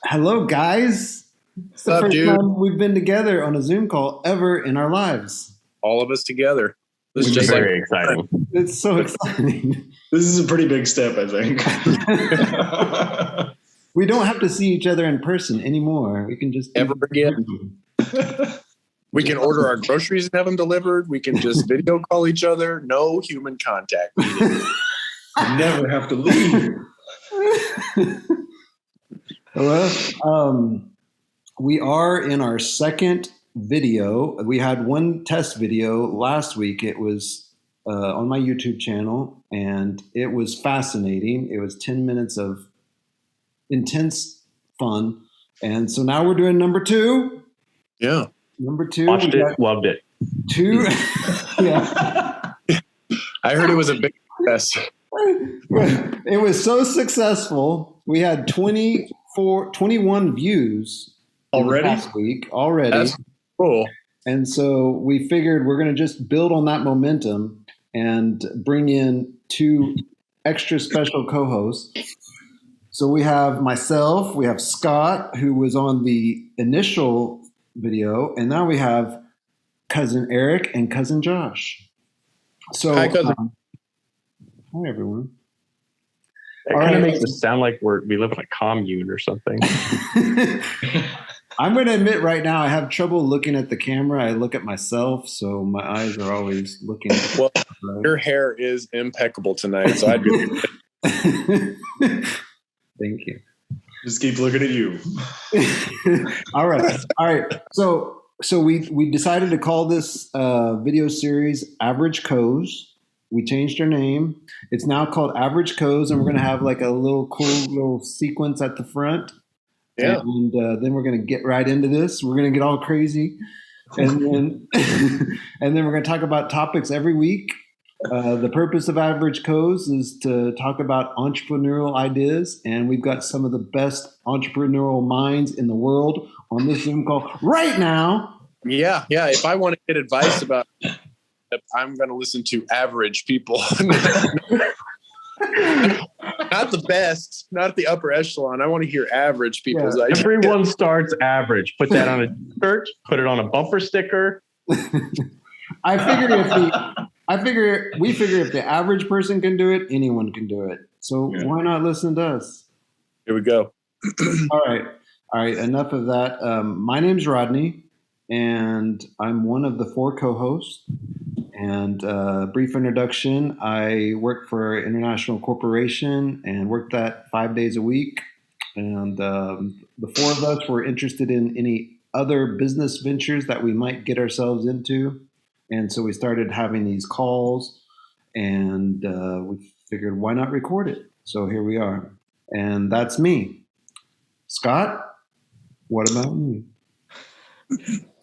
Hello, guys. It's the What's up, first dude? time we've been together on a Zoom call ever in our lives. All of us together. This is Which is just very exciting. It's so exciting. This is a pretty big step, I think. We don't have to see each other in person anymore. We can just Ever again. We can order our groceries and have them delivered. We can just video call each other. No human contact. Never have to leave. Well, we are in our second video. We had one test video last week. It was on my YouTube channel, and it was fascinating. It was 10 minutes of intense fun. And so now we're doing number two. Yeah. Number two. Watched it, loved it. Two. Yeah. I heard it was a big success. It was so successful. We had 21 views Already? last week already. That's cool. And so we figured we're going to just build on that momentum and bring in two extra special co-hosts. So we have myself, we have Scott, who was on the initial video, and now we have cousin Eric and cousin Josh. So, Hi, cousin. Hi, everyone. It All kind of right. makes it sound like we live in a commune or something. I'm going to admit right now, I have trouble looking at the camera. I look at myself, so my eyes are always looking. Well, your hair is impeccable tonight, so I'd be. Thank you. Just keep looking at you. All right. So we decided to call this video series Average Co's. We changed our name. It's now called Average Co's, and we're going to have like a little cool little sequence at the front. Yeah. And then we're going to get right into this. We're going to get all crazy. And then, and then we're going to talk about topics every week. The purpose of Average Co's is to talk about entrepreneurial ideas. And we've got some of the best entrepreneurial minds in the world on this Zoom call right now. Yeah. If I want to get advice about it, I'm going to listen to average people. Not the best, not the upper echelon. I want to hear average people's ideas. Everyone starts average. Put that on a shirt, put it on a bumper sticker. We figure if the average person can do it, anyone can do it. So why not listen to us? Here we go. All right. Enough of that. My name's Rodney, and I'm one of the four co-hosts. And brief introduction, I work for an international corporation and work that 5 days a week. And the four of us were interested in any other business ventures that we might get ourselves into. And so we started having these calls, and we figured, why not record it? So here we are. And that's me. Scott, what about me?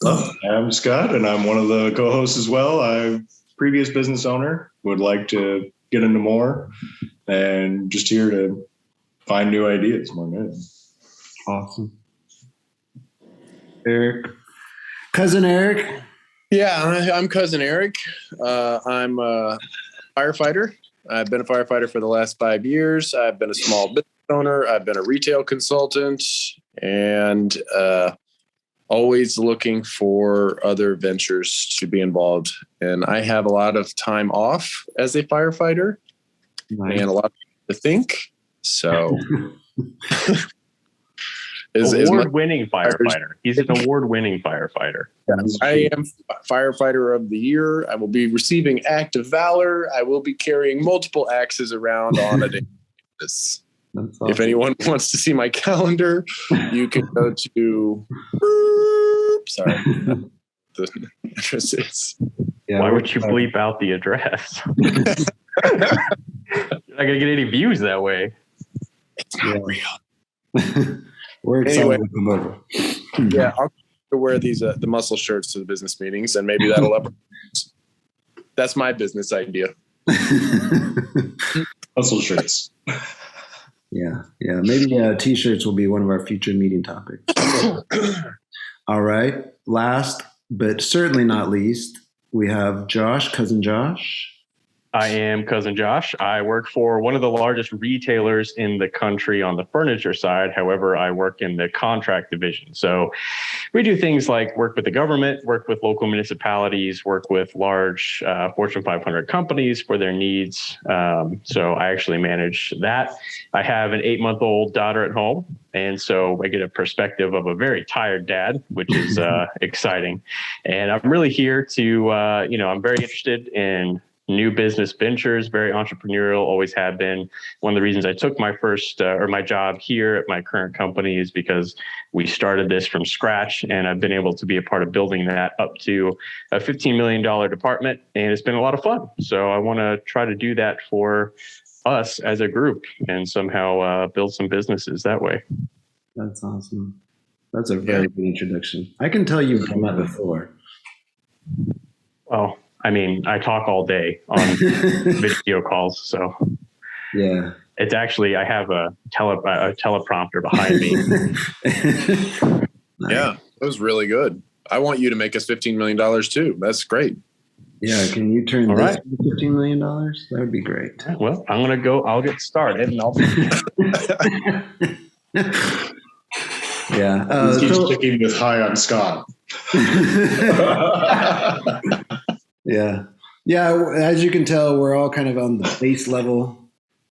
Well, I'm Scott, and I'm one of the co-hosts as well. I'm previous business owner, would like to get into more, and just here to find new ideas. More good. Awesome. Eric. Cousin Eric. Yeah, I'm cousin Eric. I'm a firefighter. I've been a firefighter for the last 5 years. I've been a small business owner. I've been a retail consultant, and always looking for other ventures to be involved. And I have a lot of time off as a firefighter. Nice. And a lot to think. So award-winning firefighter. He's an award-winning firefighter. Yes, I am firefighter of the year. I will be receiving Act of Valor. I will be carrying multiple axes around on a daily basis. Awesome. If anyone wants to see my calendar, you can go to. Sorry, the address is. Yeah, why would you bleep out the address? You're not gonna get any views that way. It's not real. We're excited to come over. Yeah, I'll wear these the muscle shirts to the business meetings, and maybe that'll up. That's my business idea. Muscle shirts. Yeah. Maybe t-shirts will be one of our future meeting topics. All right. Last, but certainly not least, we have Josh, cousin Josh. I am Cousin Josh. I work for one of the largest retailers in the country on the furniture side. However, I work in the contract division. So we do things like work with the government, work with local municipalities, work with large Fortune 500 companies for their needs. So I actually manage that. I have an 8-month-old daughter at home. And so I get a perspective of a very tired dad, which is exciting. And I'm really here to, I'm very interested in new business ventures, very entrepreneurial, always have been. One of the reasons I took my first my job here at my current company is because we started this from scratch, and I've been able to be a part of building that up to a $15 million department, and it's been a lot of fun. So I want to try to do that for us as a group and somehow build some businesses that way. That's awesome. That's a very good introduction. I can tell you've done that before. Well, I mean, I talk all day on video calls, so yeah, it's actually I have a teleprompter behind me. Nice. Yeah, that was really good. I want you to make us $15 million too. That's great. Yeah, can you turn All this right. into $15 million? That would be great. Well, I'm gonna go. I'll get started, and I'll. Yeah, Keep sticking this high on Scott. Yeah. As you can tell, we're all kind of on the base level.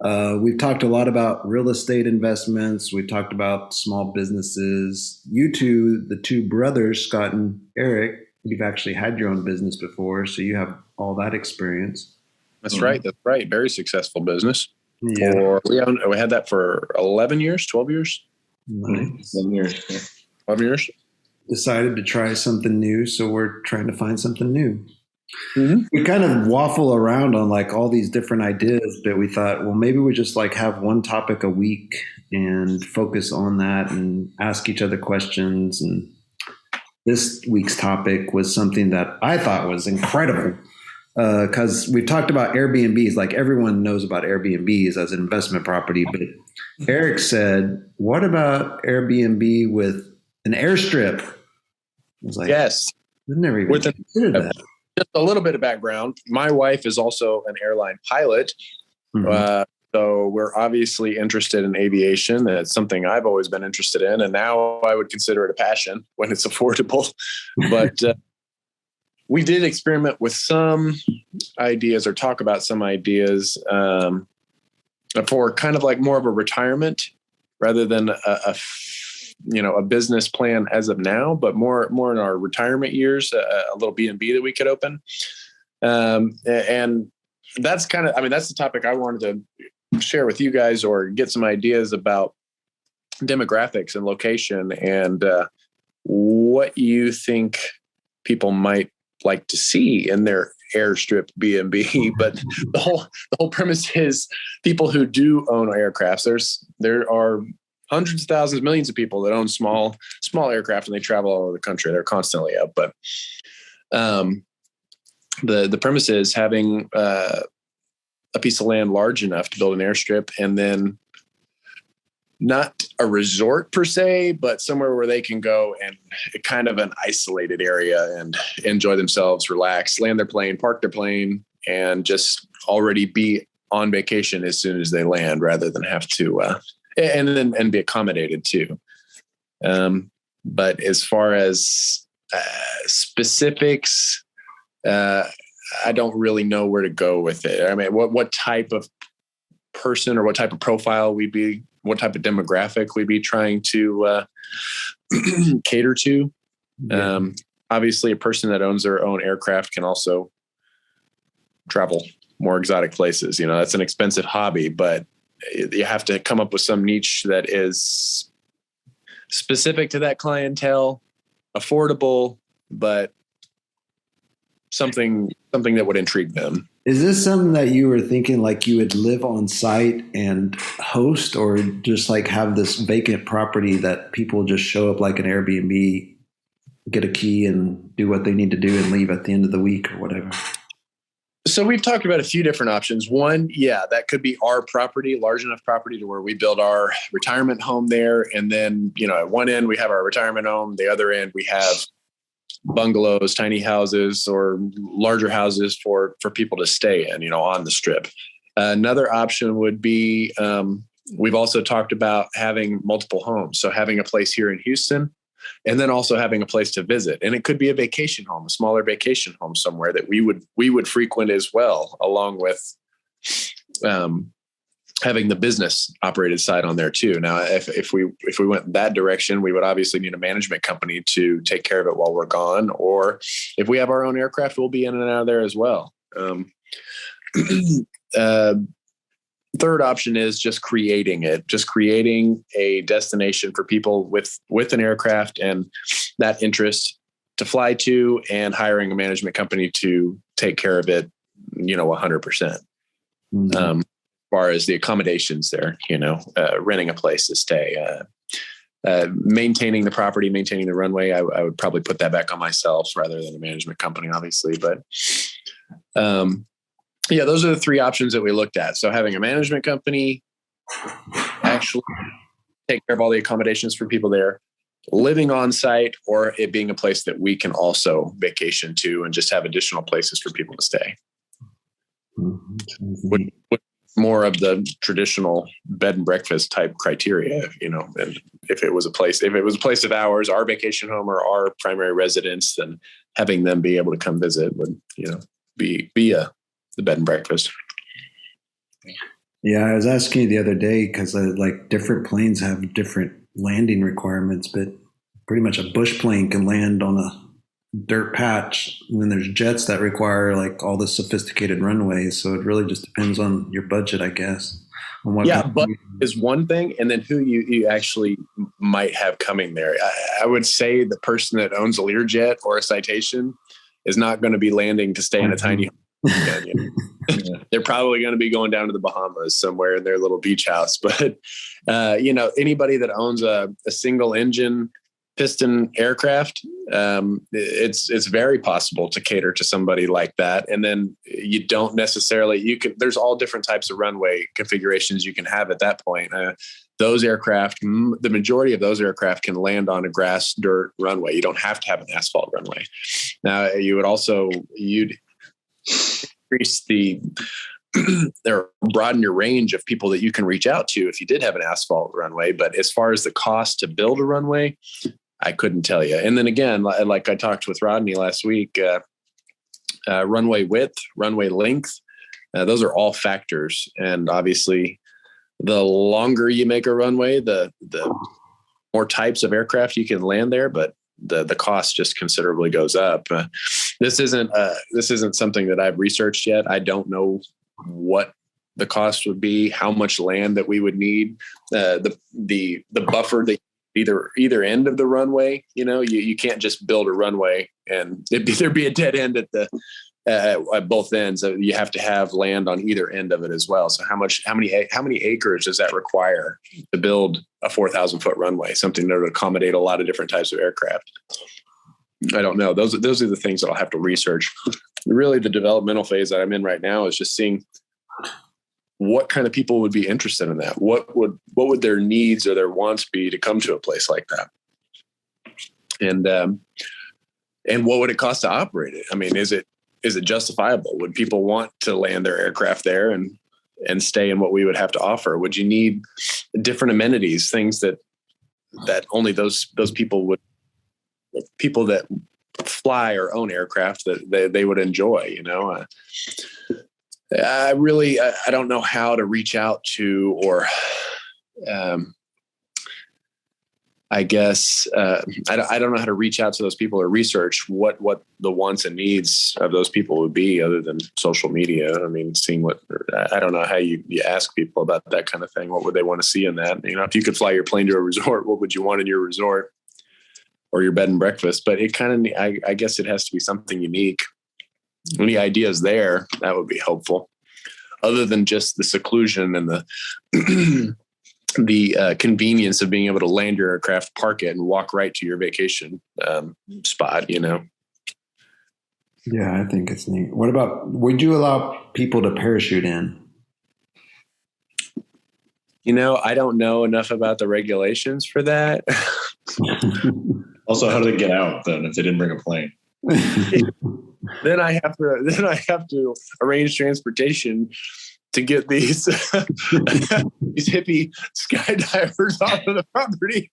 We've talked a lot about real estate investments. We've talked about small businesses. You two, the two brothers, Scott and Eric, you've actually had your own business before, so you have all that experience. That's right. That's right. Very successful business. Yeah. We had that for 11 years, 12 years. Nice. 11 years. 11 years. Decided to try something new, so we're trying to find something new. Mm-hmm. We kind of waffle around on like all these different ideas, but we thought, well, maybe we just like have one topic a week and focus on that and ask each other questions. And this week's topic was something that I thought was incredible because we've talked about Airbnbs. Like everyone knows about Airbnbs as an investment property, but Eric said, what about Airbnb with an airstrip? I was like, Yes. I've never even considered that. Just a little bit of background. My wife is also an airline pilot. Mhm. So we're obviously interested in aviation. It's something I've always been interested in. And now I would consider it a passion when it's affordable. But we did experiment with some ideas or talk about some ideas for kind of like more of a retirement rather than a business plan as of now, but more in our retirement years, a little B&B that we could open. And that's that's the topic I wanted to share with you guys or get some ideas about demographics and location and what you think people might like to see in their airstrip B&B. But the whole premise is people who do own aircrafts, there are hundreds of thousands, millions of people that own small aircraft and they travel all over the country. They're constantly up. But the premise is having a piece of land large enough to build an airstrip and then not a resort per se, but somewhere where they can go and kind of an isolated area and enjoy themselves, relax, land their plane, park their plane, and just already be on vacation as soon as they land rather than have to and be accommodated too. But as far as specifics, I don't really know where to go with it. I mean, what type of person or what type of profile what type of demographic we'd be trying to cater to. Yeah. Obviously, a person that owns their own aircraft can also travel more exotic places. That's an expensive hobby, but you have to come up with some niche that is specific to that clientele, affordable, but something that would intrigue them. Is this something that you were thinking like you would live on site and host, or just like have this vacant property that people just show up like an Airbnb, get a key and do what they need to do and leave at the end of the week or whatever? So we've talked about a few different options. One, that could be our property, large enough property to where we build our retirement home there. And then, at one end we have our retirement home. The other end we have bungalows, tiny houses, or larger houses for people to stay in, on the strip. Another option would be, we've also talked about having multiple homes. So having a place here in Houston, and then also having a place to visit. And it could be a vacation home, a smaller vacation home somewhere that we would frequent as well, along with having the business operated side on there too. Now, if we went that direction, we would obviously need a management company to take care of it while we're gone. Or if we have our own aircraft, we'll be in and out of there as well. Third option is just creating a destination for people with an aircraft and that interest to fly to, and hiring a management company to take care of it, 100%. As far as the accommodations there, renting a place to stay, maintaining the property, maintaining the runway. I would probably put that back on myself rather than a management company, obviously. But yeah, those are the three options that we looked at. So having a management company actually take care of all the accommodations for people there, living on site, or it being a place that we can also vacation to and just have additional places for people to stay. Would more of the traditional bed and breakfast type criteria, and if it was a place of ours, our vacation home or our primary residence, then having them be able to come visit would, be the bed and breakfast. Yeah, I was asking you the other day because different planes have different landing requirements, but pretty much a bush plane can land on a dirt patch, and then there's jets that require all the sophisticated runways. So it really just depends on your budget, I guess. On what but is one thing, and then who you actually might have coming there. I would say the person that owns a Learjet or a Citation is not going to be landing to stay in a tiny home. They're probably going to be going down to the Bahamas somewhere in their little beach house. But, anybody that owns a single engine piston aircraft, it's very possible to cater to somebody like that. And then you don't necessarily, there's all different types of runway configurations you can have at that point. Those aircraft, the majority of those aircraft can land on a grass dirt runway. You don't have to have an asphalt runway. Now you'd increase or broaden your range of people that you can reach out to if you did have an asphalt runway. But as far as the cost to build a runway, I couldn't tell you. And then again, like I talked with Rodney last week, runway width, runway length, those are all factors. And obviously, the longer you make a runway, the more types of aircraft you can land there, but the cost just considerably goes up. This isn't something that I've researched yet. I don't know what the cost would be, how much land that we would need, the buffer that either end of the runway. You can't just build a runway and there'd be a dead end at both ends. You have to have land on either end of it as well. So how many acres does that require to build a 4,000 foot runway, something that would accommodate a lot of different types of aircraft? I don't know. Those are the things that I'll have to research. Really, the developmental phase that I'm in right now is just seeing what kind of people would be interested in that. What would their needs or their wants be to come to a place like that? And what would it cost to operate it? I mean, is it justifiable? Would people want to land their aircraft there and stay in what we would have to offer? Would you need different amenities, things that only those people that fly or own aircraft that they would enjoy? I don't know how to reach out to, or I guess I don't know how to reach out to those people or research what the wants and needs of those people would be, other than social media. I mean, seeing I don't know how you ask people about that kind of thing. What would they want to see in that? If you could fly your plane to a resort, what would you want in your resort or your bed and breakfast? But it kind of, I guess it has to be something unique. Any ideas there, that would be helpful, other than just the seclusion and the convenience of being able to land your aircraft, park it, and walk right to your vacation spot. Yeah, I think it's neat. What about, would you allow people to parachute in? I don't know enough about the regulations for that. Also, how do they get out then if they didn't bring a plane? Then I have to arrange transportation to get these these hippie skydivers off of the property.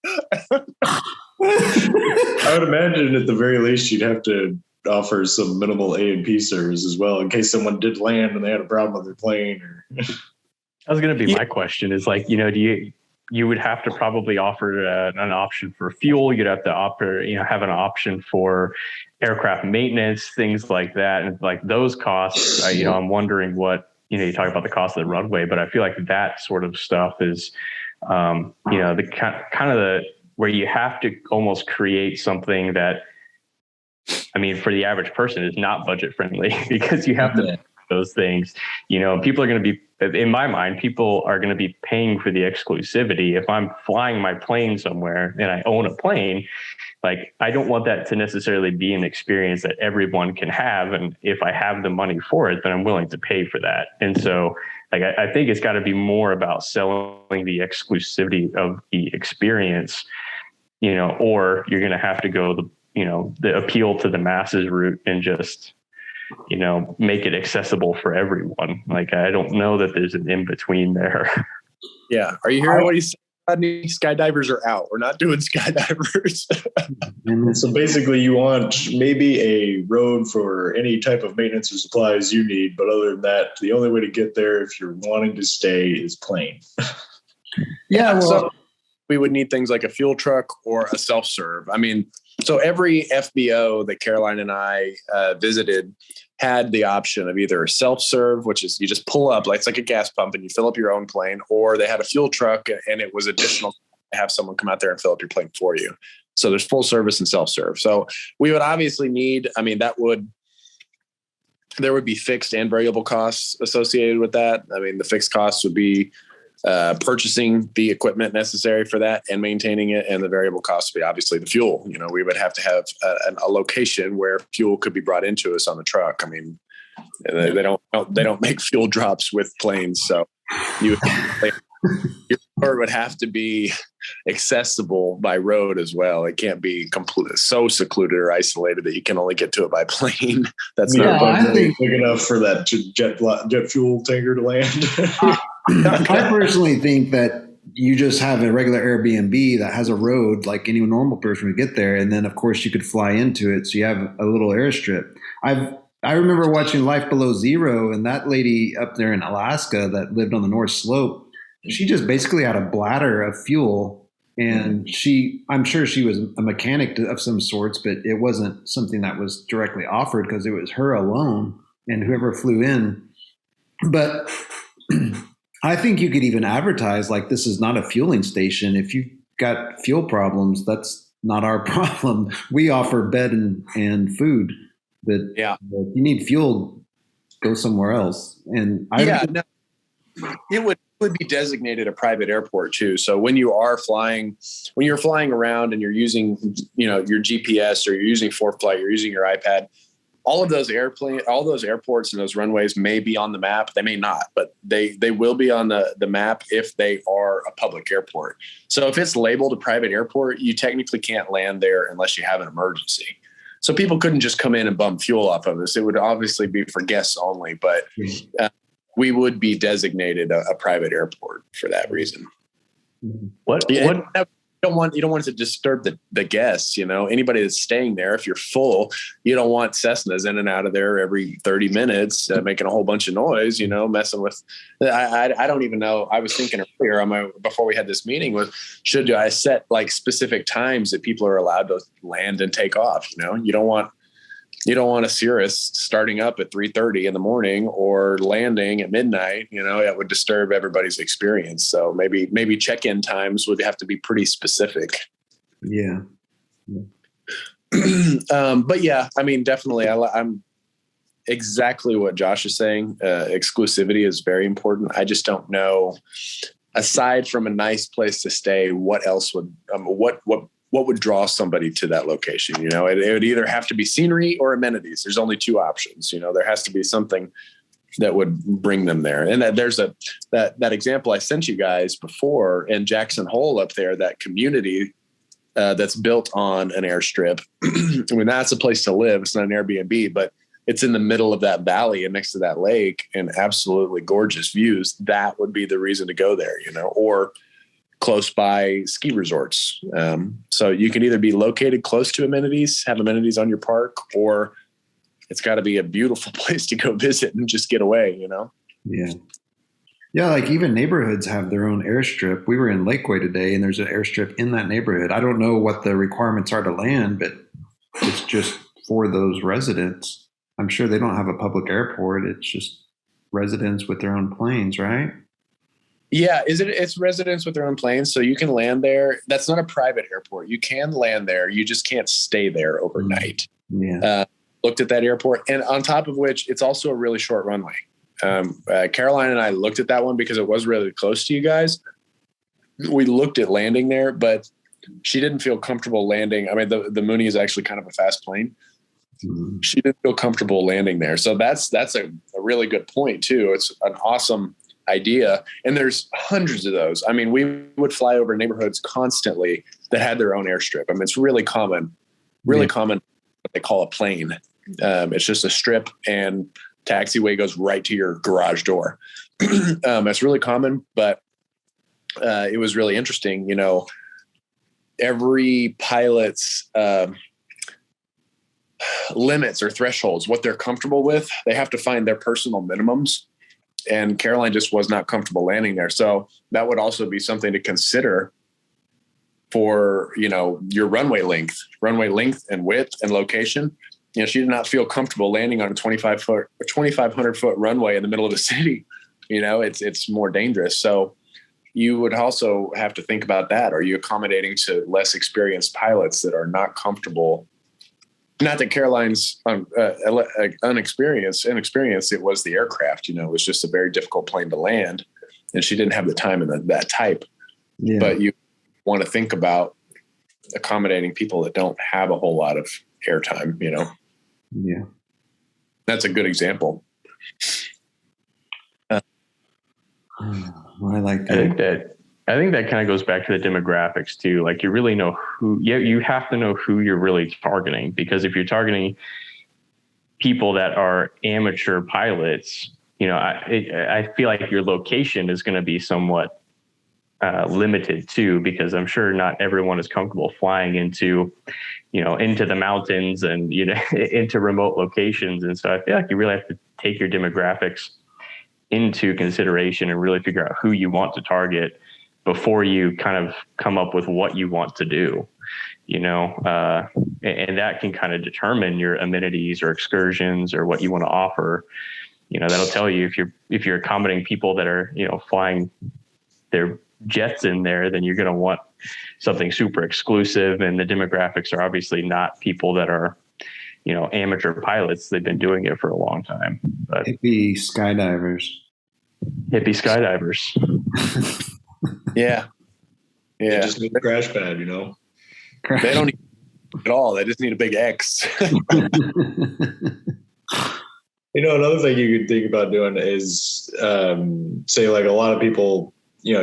I would imagine at the very least you'd have to offer some minimal A&P service as well in case someone did land and they had a problem with their plane. That was going to be my question is like, you would have to probably offer an option for fuel. You'd have to offer, have an option for aircraft maintenance, things like that. And like those costs, I'm wondering what, you talk about the cost of the runway, but I feel like that sort of stuff is, the kind of the, where you have to almost create something that, for the average person is not budget friendly because you have to those things, people are going to be, in my mind, people are going to be paying for the exclusivity. If I'm flying my plane somewhere and I own a plane, like I don't want that to necessarily be an experience that everyone can have. And if I have the money for it, then I'm willing to pay for that. And so like, I think it's got to be more about selling the exclusivity of the experience, or you're going to have to go the appeal to the masses route and just, make it accessible for everyone. Like, I don't know that there's an in between there. Yeah. Are you hearing what he's saying, Rodney? Skydivers are out. We're not doing skydivers. So basically you want maybe a road for any type of maintenance or supplies you need. But other than that, the only way to get there if you're wanting to stay is plane. Yeah. Well, so we would need things like a fuel truck or a self-serve. So every FBO that Caroline and I visited had the option of either a self-serve, which is you just pull up, like it's like a gas pump and you fill up your own plane, or they had a fuel truck and it was additional to have someone come out there and fill up your plane for you. So there's full service and self-serve. So we would obviously need, there would be fixed and variable costs associated with that. The fixed costs would be purchasing the equipment necessary for that and maintaining it. And the variable cost would be obviously the fuel. We would have to have a location where fuel could be brought into us on the truck. They don't make fuel drops with planes. So your tour would have to be accessible by road as well. It can't be completely so secluded or isolated that you can only get to it by plane. That's not big enough for that jet fuel tanker to land. I personally think that you just have a regular Airbnb that has a road like any normal person would get there. And then of course you could fly into it. So you have a little airstrip. I remember watching Life Below Zero, and that lady up there in Alaska that lived on the North Slope, she just basically had a bladder of fuel. And I'm sure she was a mechanic of some sorts, but it wasn't something that was directly offered because it was her alone and whoever flew in. But I think you could even advertise like this is not a fueling station. If you've got fuel problems, that's not our problem. We offer bed and food. But if you need fuel, go somewhere else. And it would be designated a private airport too. So when you're flying around and you're using, your GPS or you're using ForeFlight, you're using your iPad, all those airports and those runways may be on the map. They may not, but they will be on the map if they are a public airport. So if it's labeled a private airport, you technically can't land there unless you have an emergency. So people couldn't just come in and bump fuel off of us. It would obviously be for guests only, but we would be designated a private airport for that reason. You don't want it to disturb the guests, anybody that's staying there. If you're full, you don't want Cessnas in and out of there every 30 minutes, making a whole bunch of noise, messing with, I don't even know. I was thinking earlier before we had this meeting was, should I set like specific times that people are allowed to land and take off? You don't want a Cirrus starting up at 3:30 in the morning or landing at midnight. That would disturb everybody's experience. So maybe check-in times would have to be pretty specific. Yeah. But yeah, definitely. I'm exactly what Josh is saying. Exclusivity is very important. I just don't know, aside from a nice place to stay, what else would what would draw somebody to that location? It would either have to be scenery or amenities. There's only two options. There has to be something that would bring them there. And there's that example I sent you guys before in Jackson Hole up there, that community that's built on an airstrip. I mean, that's a place to live. It's not an Airbnb, but it's in the middle of that valley and next to that lake and absolutely gorgeous views. That would be the reason to go there, or close by ski resorts. So you can either be located close to amenities, have amenities on your park, or it's got to be a beautiful place to go visit and just get away, Yeah. Yeah, like even neighborhoods have their own airstrip. We were in Lakeway today, and there's an airstrip in that neighborhood. I don't know what the requirements are to land, but it's just for those residents. I'm sure they don't have a public airport. It's just residents with their own planes, right? Yeah, it's residents with their own planes, so you can land there. That's not a private airport. You can land there. You just can't stay there overnight. Yeah. Looked at that airport, and on top of which, it's also a really short runway. Caroline and I looked at that one because it was really close to you guys. We looked at landing there, but she didn't feel comfortable landing. I mean, the Mooney is actually kind of a fast plane. Mm-hmm. She didn't feel comfortable landing there. So that's a really good point too. It's an awesome idea. And there's hundreds of those. I mean, we would fly over neighborhoods constantly that had their own airstrip. I mean, it's really common what they call a plane. It's just a strip and taxiway goes right to your garage door. That's really common, but it was really interesting. Every pilot's limits or thresholds, what they're comfortable with, they have to find their personal minimums. And Caroline just was not comfortable landing there. So that would also be something to consider for, your runway length and width and location. She did not feel comfortable landing on a 2,500 foot runway in the middle of the city. It's more dangerous. So you would also have to think about that. Are you accommodating to less experienced pilots that are not comfortable? Not that Caroline's inexperienced. It was the aircraft. It was just a very difficult plane to land, and she didn't have the time in that type. Yeah. But you want to think about accommodating people that don't have a whole lot of airtime. Yeah, that's a good example. I like that. I think that kind of goes back to the demographics too. Like you really know you have to know who you're really targeting, because if you're targeting people that are amateur pilots, I feel like your location is going to be somewhat limited too, because I'm sure not everyone is comfortable flying into the mountains and, into remote locations. And so I feel like you really have to take your demographics into consideration and really figure out who you want to target before you kind of come up with what you want to do, and that can kind of determine your amenities or excursions or what you want to offer. That'll tell you if you're accommodating people that are, flying their jets in there, then you're going to want something super exclusive. And the demographics are obviously not people that are, amateur pilots. They've been doing it for a long time. But hippie skydivers. Yeah. They just need a crash pad, They don't need it at all. They just need a big X. Another thing you could think about doing is, say like a lot of people, a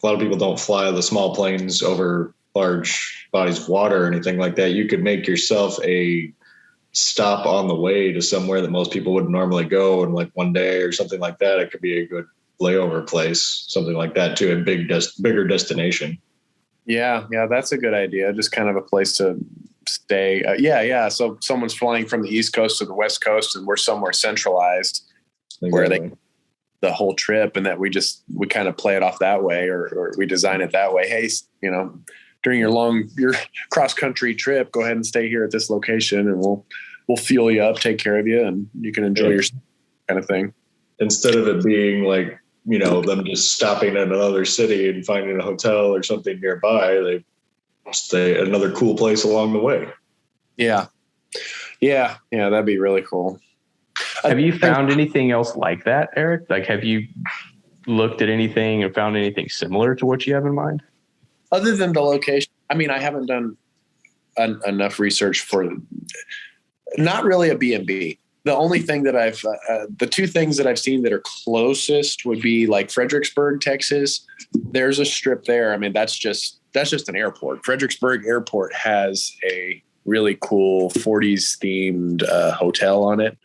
lot of people don't fly the small planes over large bodies of water or anything like that. You could make yourself a stop on the way to somewhere that most people wouldn't normally go in like one day or something like that. It could be a good layover place, something like that, to a bigger destination. Yeah, that's a good idea. Just kind of a place to stay. So someone's flying from the East Coast to the West Coast, and we're somewhere centralized where they the whole trip, and that we kind of play it off that way, or we design it that way. Hey, during your cross country trip, go ahead and stay here at this location, and we'll fuel you up, take care of you, and you can enjoy your kind of thing. Instead of it being like, them just stopping at another city and finding a hotel or something nearby, they stay at another cool place along the way. Yeah, that'd be really cool. Have you found anything else like that, Eric? Like, have you looked at anything and found anything similar to what you have in mind? Other than the location, I mean, I haven't done enough research for not really a B&B. The only thing that the two things that I've seen that are closest would be like Fredericksburg, Texas. There's a strip there. I mean, that's just that's just an airport. Fredericksburg Airport has a really cool 40s themed hotel on it.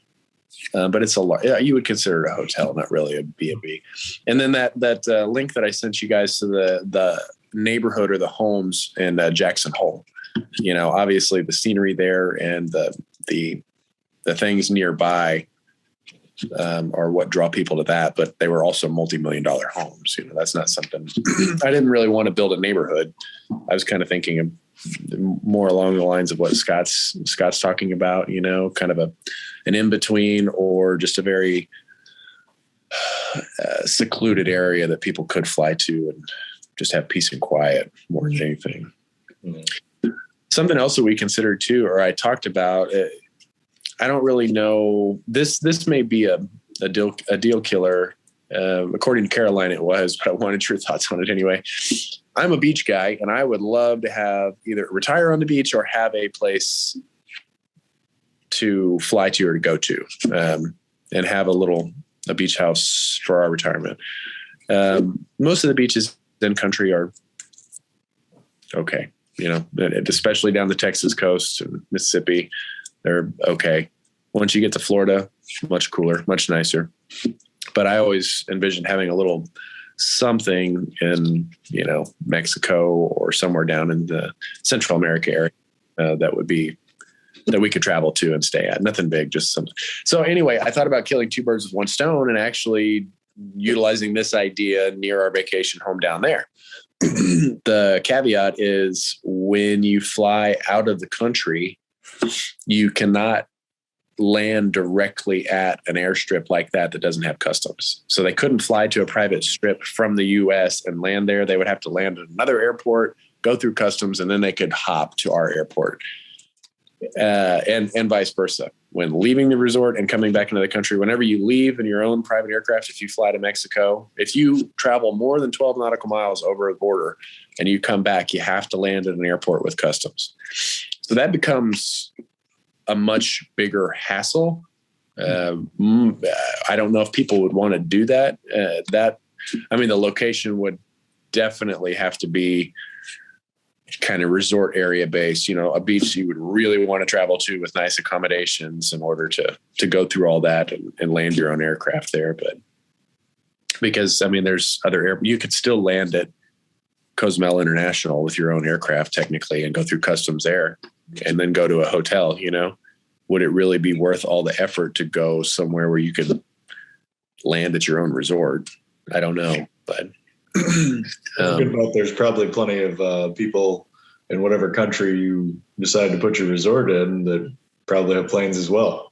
But it's you would consider it a hotel, not really a B&B. And then that link that I sent you guys to the neighborhood or the homes in Jackson Hole, obviously the scenery there and the things nearby are what draw people to that. But they were also multi-million-dollar homes. That's not something I didn't really want to build a neighborhood. I was kind of thinking of more along the lines of what Scott's talking about, kind of an in-between or just a very secluded area that people could fly to and just have peace and quiet more than anything. Mm-hmm. Something else that we considered too, or I talked about, I don't really know, this may be a deal killer. According to Caroline it was, but I wanted your thoughts on it anyway. I'm a beach guy and I would love to have either retire on the beach or have a place to fly to or to go to, and have a beach house for our retirement. Most of the beaches in country are okay, especially down the Texas coast and Mississippi, they're okay. Once you get to Florida, much cooler, much nicer. But I always envisioned having a little something in, Mexico or somewhere down in the Central America area that we could travel to and stay at. Nothing big, just something. So anyway, I thought about killing two birds with one stone and actually utilizing this idea near our vacation home down there. The caveat is when you fly out of the country, you cannot land directly at an airstrip like that doesn't have customs. So they couldn't fly to a private strip from the US and land there. They would have to land at another airport, go through customs, and then they could hop to our airport. And vice versa. When leaving the resort and coming back into the country, whenever you leave in your own private aircraft, if you fly to Mexico, if you travel more than 12 nautical miles over a border and you come back, you have to land at an airport with customs. So that becomes a much bigger hassle. I don't know if people would want to do that. The location would definitely have to be kind of resort area based, a beach you would really want to travel to with nice accommodations in order to go through all that and land your own aircraft there. But because there's you could still land at Cozumel International with your own aircraft technically and go through customs there and then go to a hotel, would it really be worth all the effort to go somewhere where you could land at your own resort? I don't know, but there's probably plenty of people in whatever country you decide to put your resort in that probably have planes as well.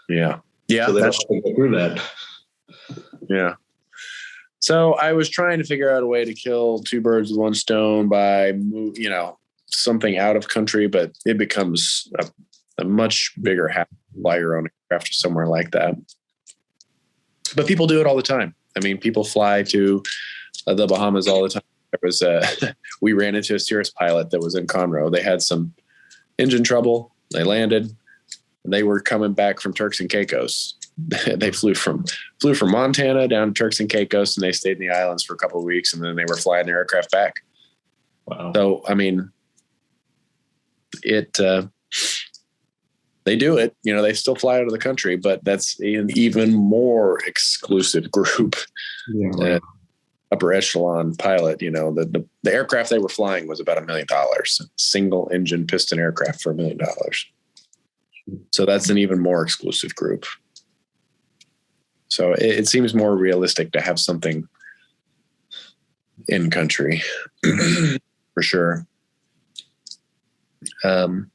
Yeah. So they don't have to go through that. Yeah. So I was trying to figure out a way to kill two birds with one stone by, something out of country, but it becomes a much bigger hassle to fly your own aircraft somewhere like that. But people do it all the time. People fly to the Bahamas all the time. There was we ran into a Cirrus pilot that was in Conroe. They had some engine trouble. They landed. They were coming back from Turks and Caicos. They flew from Montana down to Turks and Caicos, and they stayed in the islands for a couple of weeks, and then they were flying their aircraft back. Wow. So they do it. They still fly out of the country, but that's an even more exclusive group. Yeah, right. Upper echelon pilot, the aircraft they were flying was about $1 million, single engine piston aircraft for $1 million. So that's an even more exclusive group. So it seems more realistic to have something in country for sure. And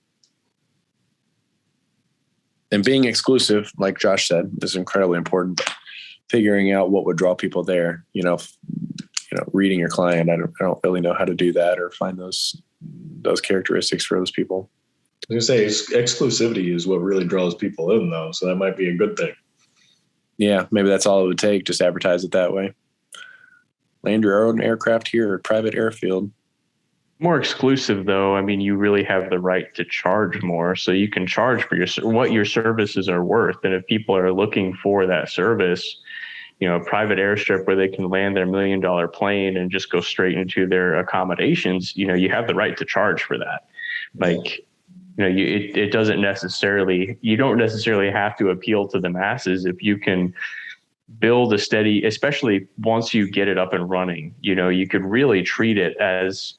being exclusive, like Josh said, is incredibly important. Figuring out what would draw people there, reading your client. I don't really know how to do that or find those characteristics for those people. I was going to say exclusivity is what really draws people in, though. So that might be a good thing. Yeah, maybe that's all it would take. Just advertise it that way. Land your own aircraft here at private airfield. More exclusive, though. You really have the right to charge more, so you can charge for what your services are worth. And if people are looking for that service, a private airstrip where they can land their $1 million plane and just go straight into their accommodations, you have the right to charge for that. Like, it doesn't necessarily, you don't necessarily have to appeal to the masses if you can build a steady, especially once you get it up and running, you could really treat it as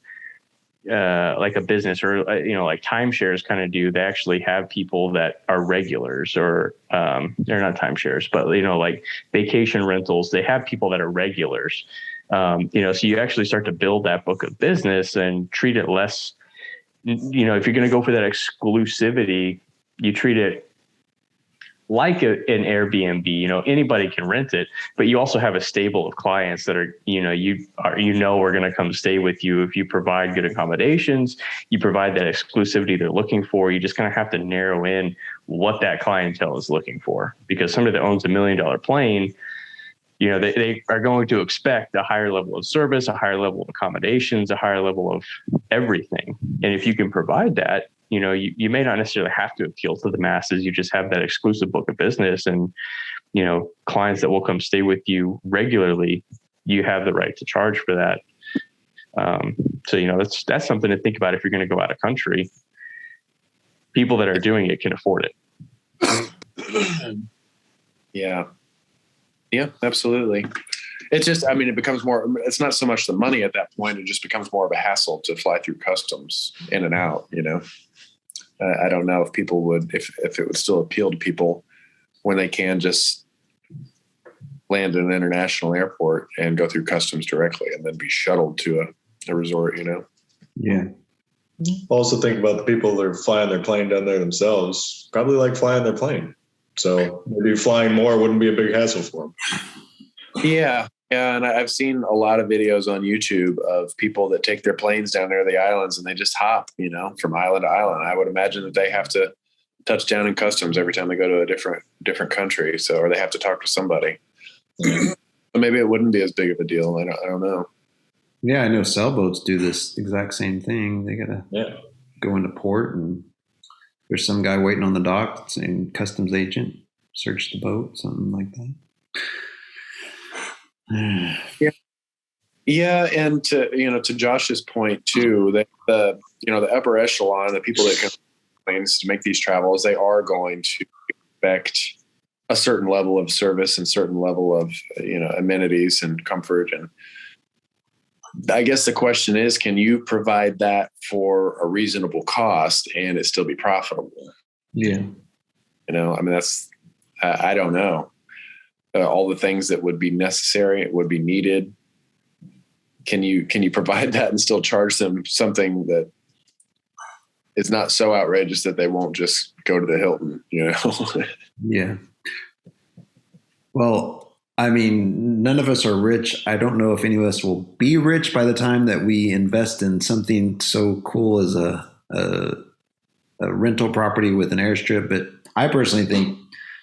like a business, or like timeshares kind of do. They actually have people that are regulars, or they're not timeshares, but like vacation rentals. They have people that are regulars. So you actually start to build that book of business and treat it less. If you're going to go for that exclusivity, you treat it like an Airbnb. Anybody can rent it, but you also have a stable of clients that are, are going to come stay with you if you provide good accommodations. You provide that exclusivity they're looking for. You just kind of have to narrow in what that clientele is looking for, because somebody that owns $1 million plane, they are going to expect a higher level of service, a higher level of accommodations, a higher level of everything. And if you can provide that, you may not necessarily have to appeal to the masses. You just have that exclusive book of business, and, clients that will come stay with you regularly, you have the right to charge for that. So, that's something to think about if you're going to go out of country. People that are doing it can afford it. Yeah. Yeah, absolutely. It's just, it becomes more, it's not so much the money at that point. It just becomes more of a hassle to fly through customs in and out, I don't know if people would, if it would still appeal to people when they can just land at an international airport and go through customs directly and then be shuttled to a resort, Yeah. Also think about the people that are flying their plane down there themselves, probably like flying their plane. So maybe flying more wouldn't be a big hassle for them. Yeah. Yeah. And I've seen a lot of videos on YouTube of people that take their planes down there to the islands and they just hop, from island to island. I would imagine that they have to touch down in customs every time they go to a different country. So, or they have to talk to somebody. So maybe it wouldn't be as big of a deal. I don't know. Yeah. I know sailboats do this exact same thing. They got to go into port, and there's some guy waiting on the dock saying customs agent, search the boat, something like that. Yeah. And to Josh's point too, that the upper echelon, the people that can planes to make these travels, they are going to expect a certain level of service and certain level of, amenities and comfort. And I guess the question is, can you provide that for a reasonable cost and it still be profitable? Yeah. That's, I don't know. All the things that would be necessary, would be needed. Can you provide that and still charge them something that is not so outrageous that they won't just go to the Hilton, Yeah. Well, none of us are rich. I don't know if any of us will be rich by the time that we invest in something so cool as a rental property with an airstrip. But I personally think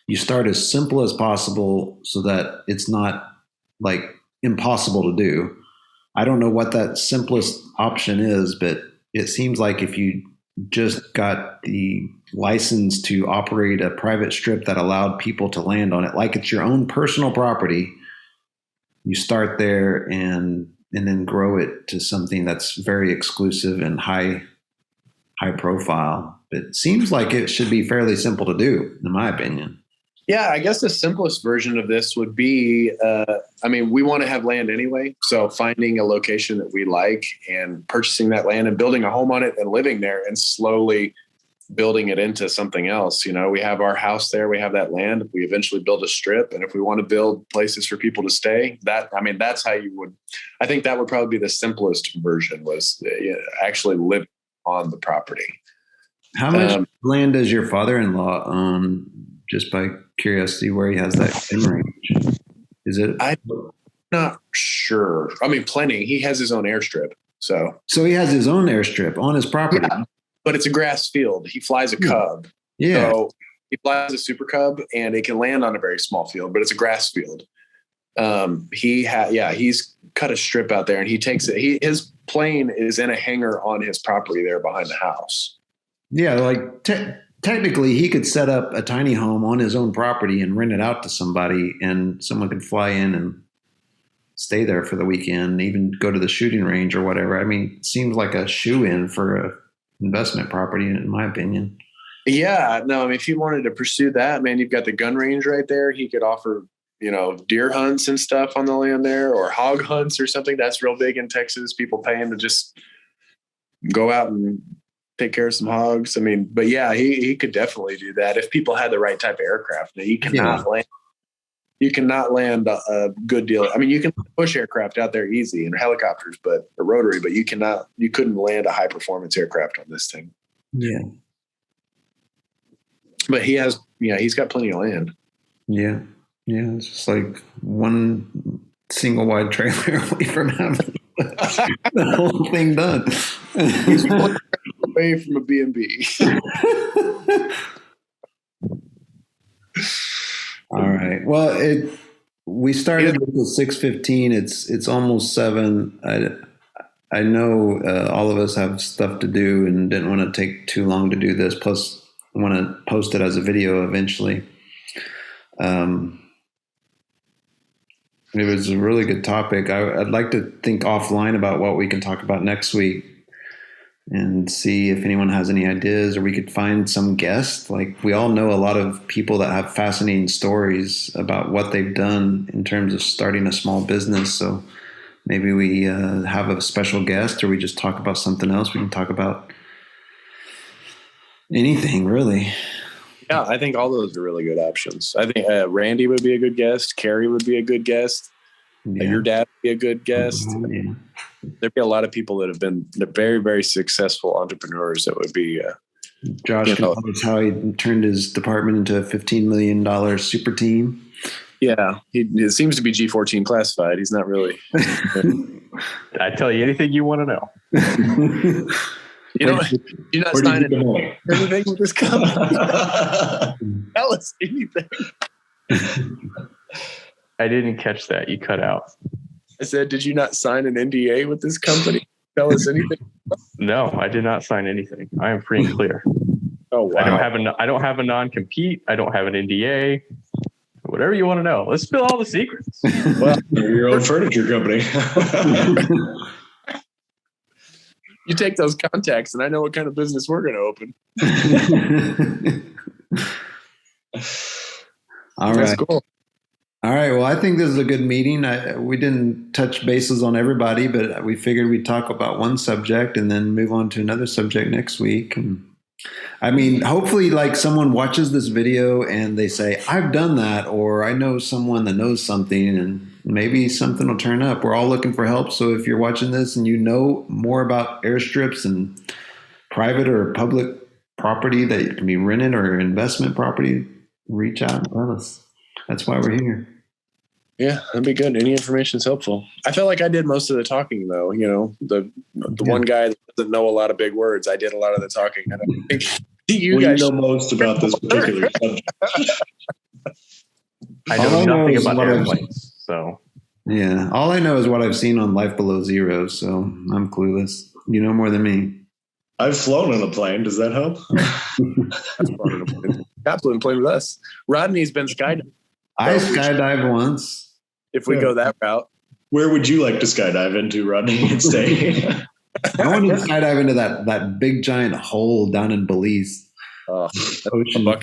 you start as simple as possible so that it's not like impossible to do. I don't know what that simplest option is, but it seems like if you just got the license to operate a private strip that allowed people to land on it, like it's your own personal property, you start there and then grow it to something that's very exclusive and high profile. It seems like it should be fairly simple to do, in my opinion. Yeah, I guess the simplest version of this would be, we want to have land anyway. So finding a location that we like and purchasing that land and building a home on it and living there and slowly building it into something else. We have our house there. We have that land. We eventually build a strip. And if we want to build places for people to stay, that's how you would, I think that would probably be the simplest version, was actually live on the property. How much land does your father-in-law own? Just by curiosity, where he has that in range. Is it? I'm not sure. Plenty. He has his own airstrip. So he has his own airstrip on his property. Yeah, but it's a grass field. He flies a Cub. Yeah. So he flies a Super Cub and it can land on a very small field, but it's a grass field. He's cut a strip out there and he takes it. His plane is in a hangar on his property there behind the house. Yeah. Like technically he could set up a tiny home on his own property and rent it out to somebody, and someone could fly in and stay there for the weekend, even go to the shooting range or whatever. I mean, it seems like a shoe-in for a investment property, in my opinion. Yeah, no, I mean, if you wanted to pursue that, man, you've got the gun range right there. He could offer, deer hunts and stuff on the land there, or hog hunts or something. That's real big in Texas. People paying to just go out and take care of some hogs. I mean, but yeah, he could definitely do that if people had the right type of aircraft. Now, you cannot land a good deal. I mean, you can push aircraft out there easy and helicopters, but a rotary, but you couldn't land a high performance aircraft on this thing. Yeah. But he's got plenty of land. Yeah. Yeah. It's just like one single wide trailer away from having the whole thing done. He's away from a B&B. All right. Well, we started at 6:15. It's almost 7. I know all of us have stuff to do and didn't want to take too long to do this. Plus, I want to post it as a video eventually. It was a really good topic. I'd like to think offline about what we can talk about next week and see if anyone has any ideas, or we could find some guest. Like, we all know a lot of people that have fascinating stories about what they've done in terms of starting a small business. So maybe we have a special guest, or we just talk about something else. We can talk about anything, really. Yeah, I think all those are really good options. I think Randy would be a good guest. Carrie would be a good guest. Yeah. Your dad would be a good guest. Yeah. There'd be a lot of people that have been very, very successful entrepreneurs that would be. Josh can tell us how he turned his department into a $15 million super team. Yeah, it seems to be G14 classified. He's not really. I tell you anything you want to know. You're not signing anything with this company. Tell us anything. I didn't catch that. You cut out. I said, did you not sign an NDA with this company? Tell us anything. No, I did not sign anything. I am free and clear. Oh, wow. I don't have a non-compete. I don't have an NDA. Whatever you want to know. Let's spill all the secrets. Well, your own furniture company. You take those contacts, and I know what kind of business we're going to open. All That's right. cool. All right. Well, I think this is a good meeting. We didn't touch bases on everybody, but we figured we'd talk about one subject and then move on to another subject next week. And I mean, hopefully, like, someone watches this video and they say, I've done that, or I know someone that knows something, and maybe something will turn up. We're all looking for help. So if you're watching this and you know more about airstrips and private or public property that can be rented, or investment property, reach out and tell us. That's why we're here. Yeah, that'd be good. Any information is helpful. I felt like I did most of the talking, though. The one guy that doesn't know a lot of big words, I did a lot of the talking. I don't think you guys know most about this particular subject. I know nothing about airplanes. So yeah, all I know is what I've seen on Life Below Zero. So I'm clueless. You know more than me. I've flown on a plane. Does that help? Scott flew in a plane with us. Rodney's been skydiving. I skydived once. If we go that route. Where would you like to skydive into, Rodney, and stay? I want to skydive into that big giant hole down in Belize. Ocean. You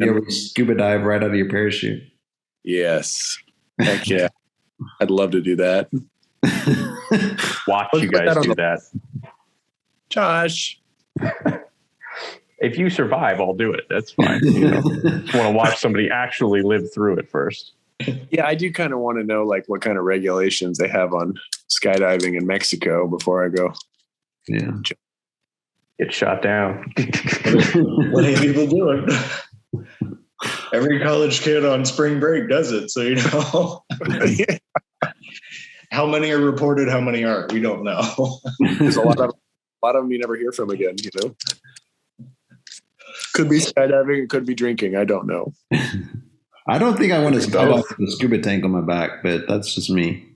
ever scuba dive right out of your parachute? Yes. Heck yeah. I'd love to do that. Watch you guys do that. Josh. If you survive, I'll do it. That's fine. Just want to watch somebody actually live through it first. Yeah, I do kind of want to know, like, what kind of regulations they have on skydiving in Mexico before I go. Yeah. Get shot down. What are people doing? Every college kid on spring break does it. So, how many are reported? How many aren't? We don't know. There's a lot of them you never hear from again, Could be skydiving, it could be drinking. I don't know. I don't think I want to skydive with a scuba tank on my back, but that's just me.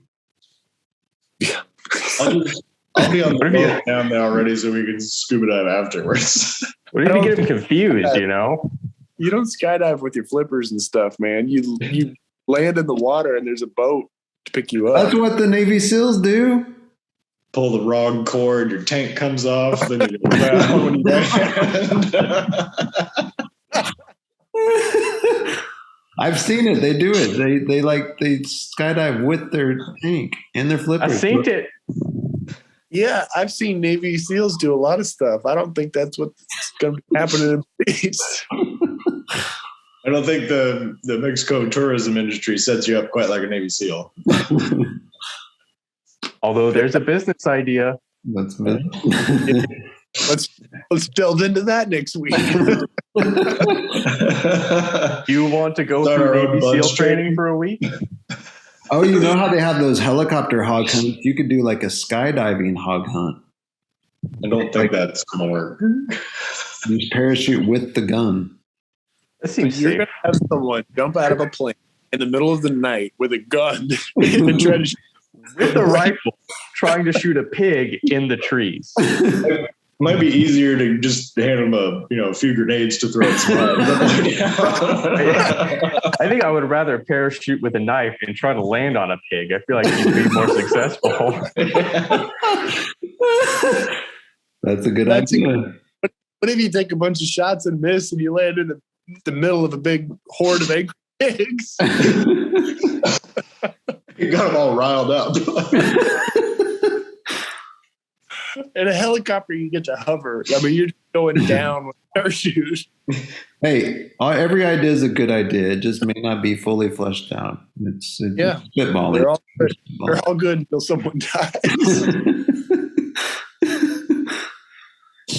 I'll I'll be on the What if you- boat down there already so we can scuba dive afterwards. What if you get them confused, you know? You don't skydive with your flippers and stuff, man. You land in the water and there's a boat to pick you up. That's what the Navy SEALs do. Pull the wrong cord, your tank comes off, then you go down when you land. I've seen it. They do it. They skydive with their tank and their I flippers. synced it. Yeah, I've seen Navy SEAls do a lot of stuff. I don't think that's what's going to happen in the East. I don't think the Mexico tourism industry sets you up quite like a Navy SEAL. Although there's a business idea. That's good. Let's delve into that next week. You want to go Start through our own Navy bunch SEAL training for a week? Oh, you know how they have those helicopter hog hunts? You could do like a skydiving hog hunt. I don't think that's going to work. You just parachute with the gun. That seems You're safe. going to have someone jump out of a plane in the middle of the night with a gun and try to With a rifle, trying to shoot a pig in the trees. It might be easier to just hand them a few grenades to throw at someone. I think I would rather parachute with a knife and try to land on a pig. I feel like you'd be more successful. That's a good That's idea. What if you take a bunch of shots and miss and you land in the middle of a big horde of angry pigs? You got them all riled up. In a helicopter, you get to hover. I mean, you're going down with a parachute. Hey, every idea is a good idea. It just may not be fully fleshed out. It's Yeah. spitballing. They're all good until someone dies.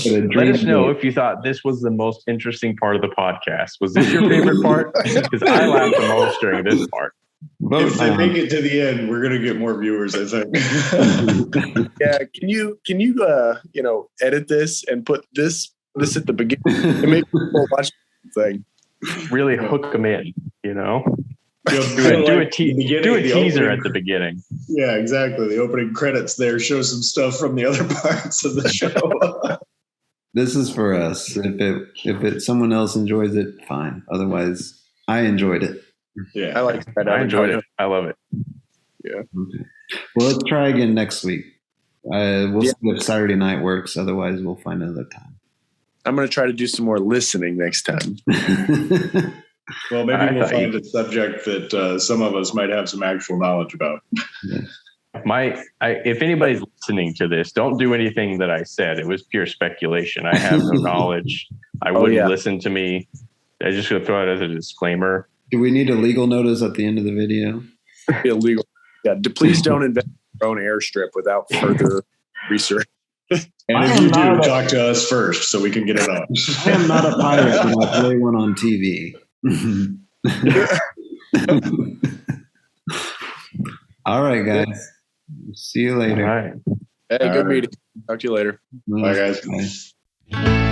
Let us know if you thought this was the most interesting part of the podcast. Was this your favorite part? Because I laughed the most during this part. If they make it to the end, we're gonna get more viewers, I think. Yeah, can you edit this and put this at the beginning and make people watch the thing? Really hook them in, you know? Do a teaser opening, at the beginning. Yeah, exactly. The opening credits there show some stuff from the other parts of the show. This is for us. If someone else enjoys it, fine. Otherwise, I enjoyed it. Yeah, I like that. I enjoyed it. I love it. Yeah. Okay. Well, let's try again next week. We'll see if Saturday night works. Otherwise, we'll find another time. I'm going to try to do some more listening next time. Well, maybe we'll find a subject that some of us might have some actual knowledge about. If anybody's listening to this, don't do anything that I said. It was pure speculation. I have no knowledge. I wouldn't listen to me. I'm just going to throw it as a disclaimer. Do we need a legal notice at the end of the video? Illegal. Yeah. Please don't invent your own airstrip without further research. And if you do, talk to us first so we can get it on. I am not a pirate, but I play one on TV. All right, guys. See you later. All right. Hey, good meeting. Talk to you later. Bye, guys. Bye.